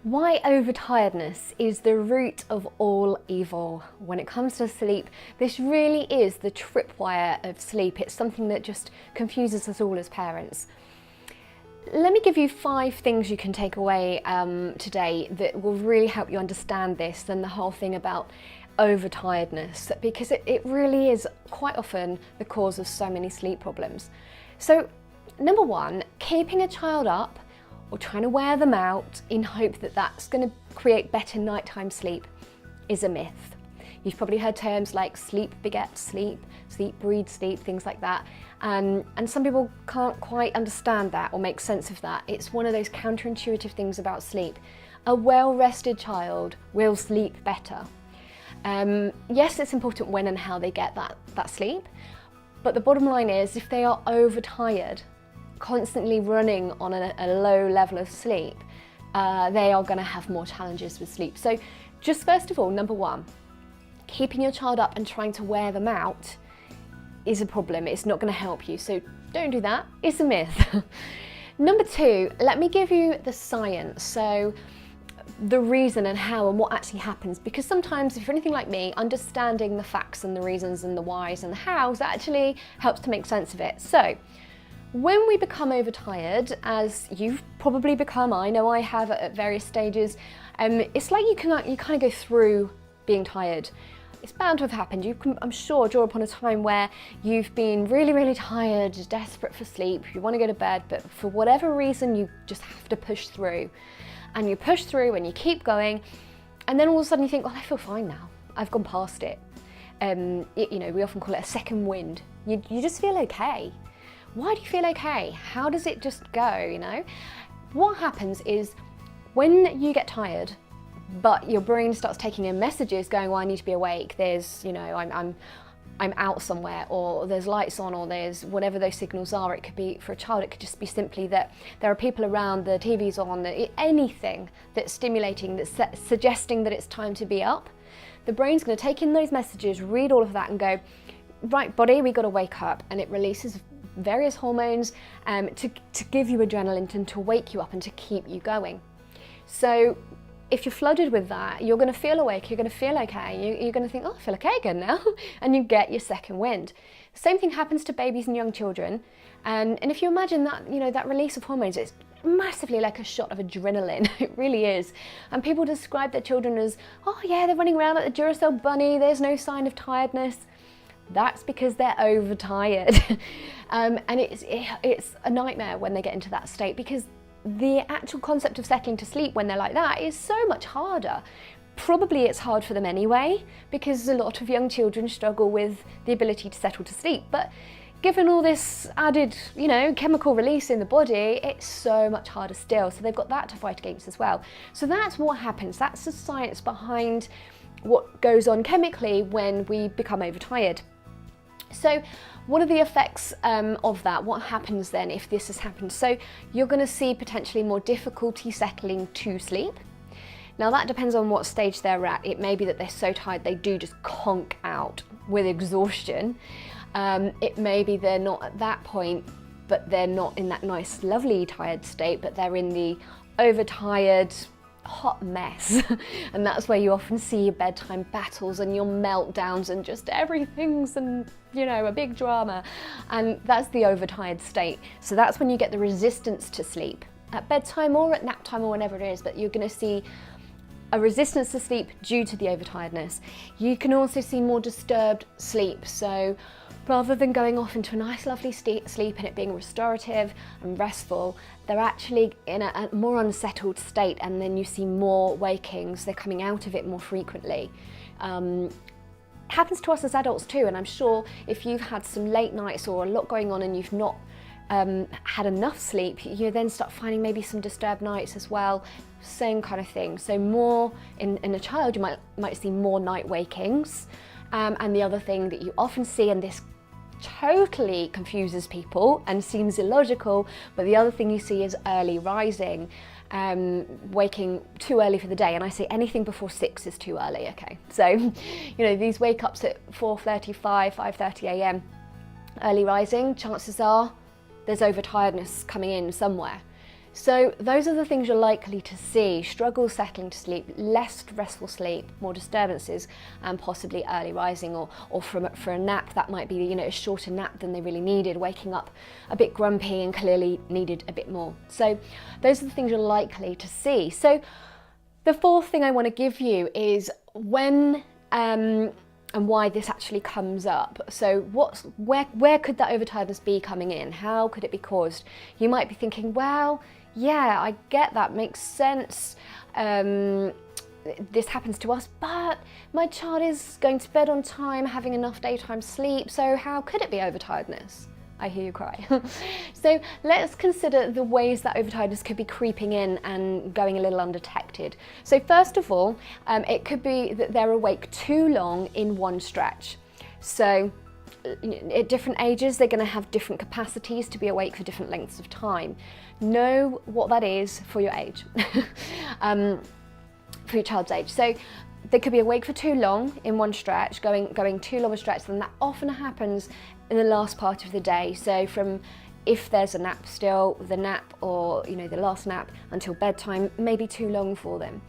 Why overtiredness is the root of all evil. When it comes to sleep, this really is the tripwire of sleep. It's something that just confuses us all as parents. Let me give you 5 things you can take away today that will really help you understand this and the whole thing about overtiredness, because it really is quite often the cause of so many sleep problems. So, number 1, keeping a child up or trying to wear them out in hope that that's going to create better nighttime sleep is a myth. You've probably heard terms like sleep begets sleep, sleep breeds sleep, things like that. And some people can't quite understand that or make sense of that. It's one of those counterintuitive things about sleep. A well-rested child will sleep better. Yes, it's important when and how they get that sleep, but the bottom line is if they are overtired, constantly running on a low level of sleep, they are going to have more challenges with sleep. So just first of all, number 1, keeping your child up and trying to wear them out is a problem. It's not going to help you. So don't do that. It's a myth. Number 2, let me give you the science. So the reason and how and what actually happens, because sometimes if you're anything like me, understanding the facts and the reasons and the whys and the hows actually helps to make sense of it. So when we become overtired, as you've probably become, I know I have at various stages, it's like you kind of go through being tired. It's bound to have happened. You can, I'm sure, draw upon a time where you've been really, really tired, desperate for sleep, you want to go to bed, but for whatever reason you just have to push through. And you push through and you keep going, and then all of a sudden you think, well, I feel fine now. I've gone past it. You know, we often call it a second wind. You just feel okay. Why do you feel okay? How does it just go, you know? What happens is when you get tired, but your brain starts taking in messages going, well, I need to be awake. There's, you know, I'm out somewhere, or there's lights on, or there's whatever those signals are. It could be, for a child, it could just be simply that there are people around, the TV's on, anything that's stimulating, that's suggesting that it's time to be up. The brain's going to take in those messages, read all of that and go, right, body, we got to wake up. And it releases various hormones to give you adrenaline and to wake you up and to keep you going. So if you're flooded with that, you're going to feel awake, you're going to feel okay, you're going to think, oh, I feel okay again now, and you get your second wind. Same thing happens to babies and young children, and if you imagine that, you know, that release of hormones, it's massively like a shot of adrenaline. It really is. And people describe their children as, oh yeah, they're running around like the Duracell bunny, there's no sign of tiredness. That's because they're overtired. And it's a nightmare when they get into that state, because the actual concept of settling to sleep when they're like that is so much harder. Probably it's hard for them anyway, because a lot of young children struggle with the ability to settle to sleep. But given all this added, you know, chemical release in the body, it's so much harder still. So they've got that to fight against as well. So that's what happens. That's the science behind what goes on chemically when we become overtired. So what are the effects of that? What happens then if this has happened? So you're going to see potentially more difficulty settling to sleep. Now that depends on what stage they're at. It may be that they're so tired they do just conk out with exhaustion. It may be they're not at that point, but they're not in that nice, lovely tired state, but they're in the overtired, hot mess. And that's where you often see your bedtime battles and your meltdowns and just everything's, and you know, a big drama. And that's the overtired state. So that's when you get the resistance to sleep at bedtime or at nap time or whenever it is, but you're going to see a resistance to sleep due to the overtiredness. You can also see more disturbed sleep. So rather than going off into a nice lovely sleep and it being restorative and restful, they're actually in a more unsettled state, and then you see more wakings. They're coming out of it more frequently. Happens to us as adults too, and I'm sure if you've had some late nights or a lot going on and you've not had enough sleep, you then start finding maybe some disturbed nights as well, same kind of thing. So more in a child, you might see more night wakings, and the other thing that you often see, and this totally confuses people and seems illogical, but the other thing you see is early rising, waking too early for the day. And I say anything before 6 is too early, okay? So, you know, these wake ups at 4:35, 5:30 a.m. early rising, chances are there's overtiredness coming in somewhere. So those are the things you're likely to see: struggle settling to sleep, less restful sleep, more disturbances, and possibly early rising, or for a nap that might be, you know, a shorter nap than they really needed, waking up a bit grumpy and clearly needed a bit more. So those are the things you're likely to see. So the fourth thing I want to give you is when and why this actually comes up. So where could that overtiredness be coming in? How could it be caused? You might be thinking, well, yeah, I get that, makes sense. This happens to us, but my child is going to bed on time, having enough daytime sleep, so how could it be overtiredness? I hear you cry. So let's consider the ways that overtiredness could be creeping in and going a little undetected. So first of all, it could be that they're awake too long in one stretch. So at different ages, they're going to have different capacities to be awake for different lengths of time. Know what that is for your age, for your child's age. So they could be awake for too long in one stretch, going too long a stretch, and that often happens in the last part of the day. So from, if there's a nap still, the nap, or you know, the last nap until bedtime may be too long for them.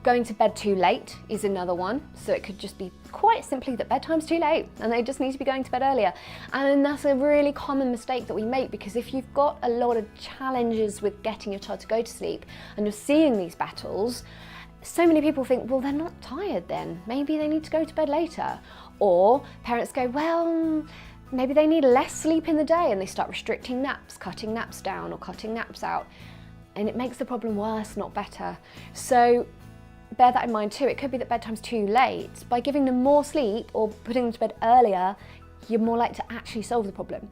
Going to bed too late is another one. So it could just be quite simply that bedtime's too late and they just need to be going to bed earlier. And that's a really common mistake that we make, because if you've got a lot of challenges with getting your child to go to sleep and you're seeing these battles, so many people think, well, they're not tired then, maybe they need to go to bed later. Or parents go, well, maybe they need less sleep in the day, and they start restricting naps, cutting naps down or cutting naps out. And it makes the problem worse, not better. So bear that in mind too. It could be that bedtime's too late. By giving them more sleep or putting them to bed earlier, you're more likely to actually solve the problem.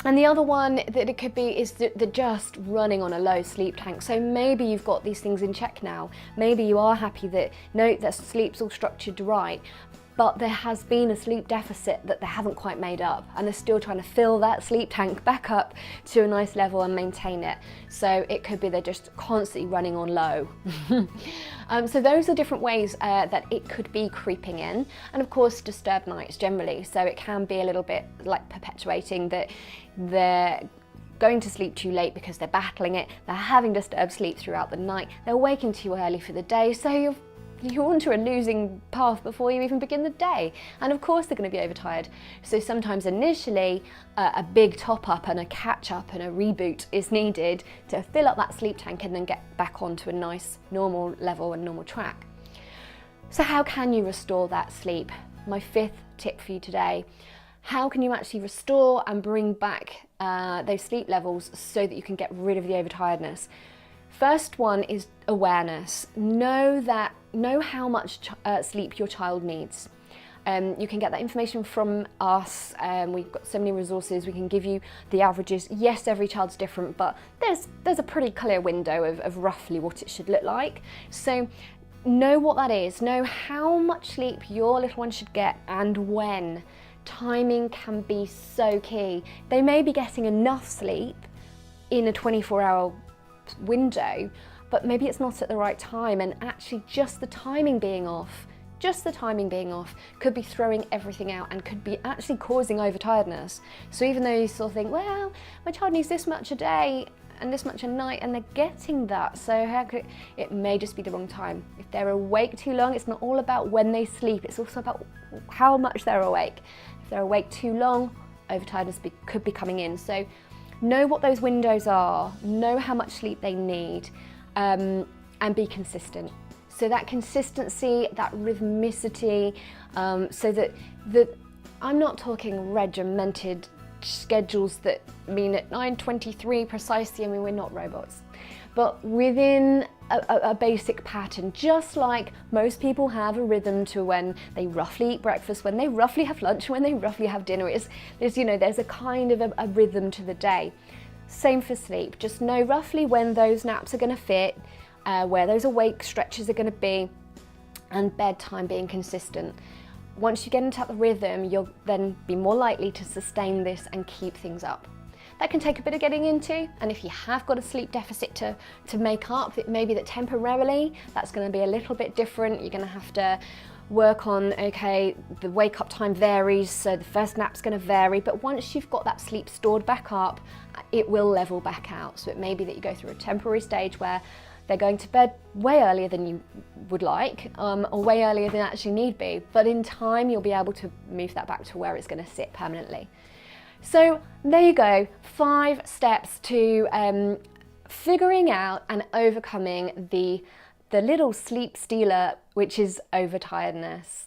And the other one that it could be is the just running on a low sleep tank. So maybe you've got these things in check now. Maybe you are happy that, no, that sleep's all structured right, but there has been a sleep deficit that they haven't quite made up, and they're still trying to fill that sleep tank back up to a nice level and maintain it. So it could be they're just constantly running on low. So those are different ways that it could be creeping in. And of course, disturbed nights generally. So it can be a little bit like perpetuating that they're going to sleep too late because they're battling it, they're having disturbed sleep throughout the night, they're waking too early for the day, so you're onto a losing path before you even begin the day. And of course they're going to be overtired. So sometimes initially a big top up and a catch up and a reboot is needed to fill up that sleep tank and then get back onto a nice normal level and normal track. So how can you restore that sleep? My fifth tip for you today: how can you actually restore and bring back those sleep levels so that you can get rid of the overtiredness? First one is awareness. Know how much sleep your child needs. You can get that information from us. We've got so many resources. We can give you the averages. Yes, every child's different, but there's a pretty clear window of roughly what it should look like. So know what that is. Know how much sleep your little one should get and when. Timing can be so key. They may be getting enough sleep in a 24-hour window, but maybe it's not at the right time, and actually just the timing being off could be throwing everything out and could be actually causing overtiredness. So even though you sort of think, well, my child needs this much a day and this much a night, and they're getting that, so it may just be the wrong time. If they're awake too long, it's not all about when they sleep, it's also about how much they're awake. If they're awake too long, overtiredness could be coming in. So know what those windows are, know how much sleep they need, and be consistent. So that consistency, that rhythmicity, so that I'm not talking regimented schedules that mean at 9:23 precisely, I mean, we're not robots, but within a basic pattern, just like most people have a rhythm to when they roughly eat breakfast, when they roughly have lunch, when they roughly have dinner. There's a kind of a rhythm to the day. Same for sleep. Just know roughly when those naps are going to fit, where those awake stretches are going to be, and bedtime being consistent. Once you get into the rhythm, you'll then be more likely to sustain this and keep things up. That can take a bit of getting into, and if you have got a sleep deficit to make up, it may be that temporarily that's going to be a little bit different. You're going to have to work on, okay, the wake up time varies, so the first nap's going to vary, but once you've got that sleep stored back up, it will level back out. So it may be that you go through a temporary stage where they're going to bed way earlier than you would like, or way earlier than actually need be, but in time you'll be able to move that back to where it's going to sit permanently. So there you go, 5 steps to figuring out and overcoming the little sleep stealer, which is overtiredness.